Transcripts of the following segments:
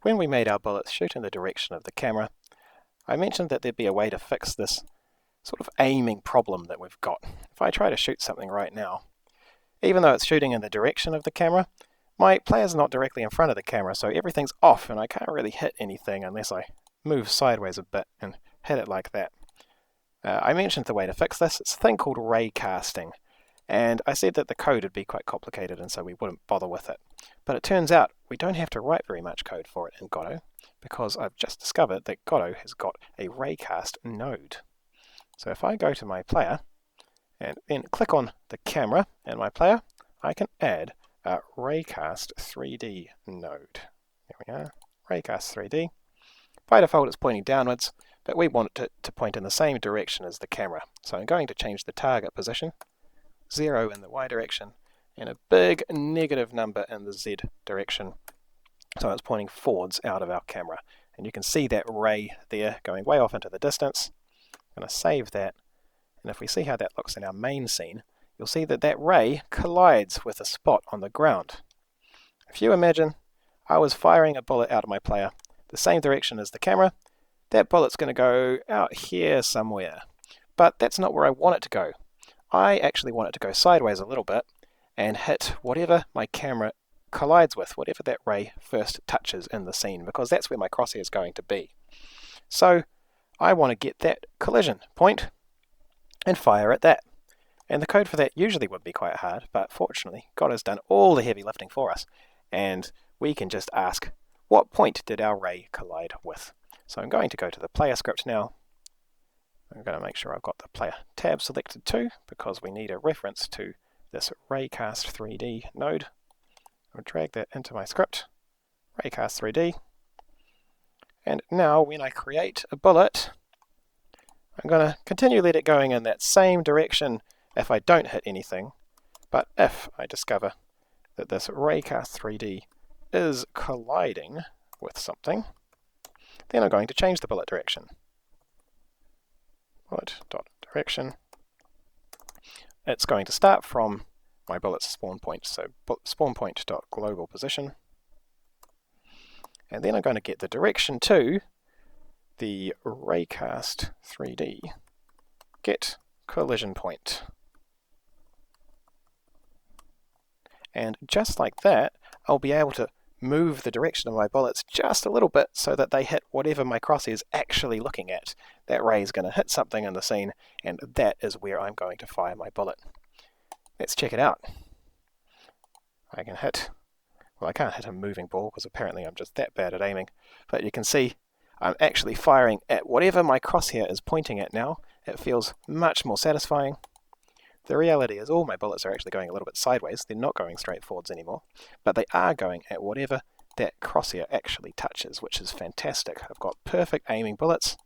When we made our bullets shoot in the direction of the camera, I mentioned that there'd be a way to fix this sort of aiming problem that we've got. If I try to shoot something right now, even though it's shooting in the direction of the camera, my player's not directly in front of the camera, so everything's off and I can't really hit anything unless I move sideways a bit and hit it like that. I mentioned the way to fix this. It's a thing called raycasting, and I said that the code would be quite complicated and so we wouldn't bother with it. But it turns out we don't have to write very much code for it in Godot, because I've just discovered that Godot has got a raycast node. So if I go to my player and then click on the camera and my player, I can add a raycast 3D node. There we are, raycast 3D. By default it's pointing downwards, but we want it to point in the same direction as the camera. So I'm going to change the target position, 0 in the Y direction, and a big negative number in the Z direction. So it's pointing forwards out of our camera. And you can see that ray there going way off into the distance. I'm going to save that. And if we see how that looks in our main scene, you'll see that that ray collides with a spot on the ground. If you imagine I was firing a bullet out of my player, the same direction as the camera, that bullet's going to go out here somewhere. But that's not where I want it to go. I actually want it to go sideways a little bit and hit whatever my camera collides with, whatever that ray first touches in the scene, because that's where my crosshair is going to be. So I want to get that collision point and fire at that. And the code for that usually would be quite hard, but fortunately Godot's done all the heavy lifting for us, and we can just ask, what point did our ray collide with? So I'm going to go to the player script now. I'm going to make sure I've got the player tab selected too, because we need a reference to this raycast 3D node. I'll drag that into my script, raycast 3D. And now when I create a bullet, I'm going to continue let it going in that same direction if I don't hit anything. But if I discover that this raycast 3D is colliding with something, then I'm going to change the bullet direction. Bullet.direction. It's going to start from my bullet's spawn point, so spawn point.global position. And then I'm going to get the direction to the raycast 3D get collision point. And just like that, I'll be able to move the direction of my bullets just a little bit so that they hit whatever my crosshair is actually looking at. That ray is going to hit something in the scene, and that is where I'm going to fire my bullet. Let's check it out. I can hit, well, I can't hit a moving ball because apparently I'm just that bad at aiming, but you can see I'm actually firing at whatever my crosshair is pointing at now. It feels much more satisfying. The reality is all my bullets are actually going a little bit sideways. They're not going straight forwards anymore, but they are going at whatever that crosshair actually touches, which is fantastic. I've got perfect aiming bullets.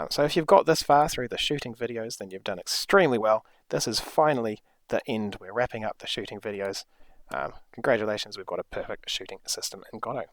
So if you've got this far through the shooting videos, then you've done extremely well. This is finally the end. We're wrapping up the shooting videos. Congratulations, we've got a perfect shooting system in Godot.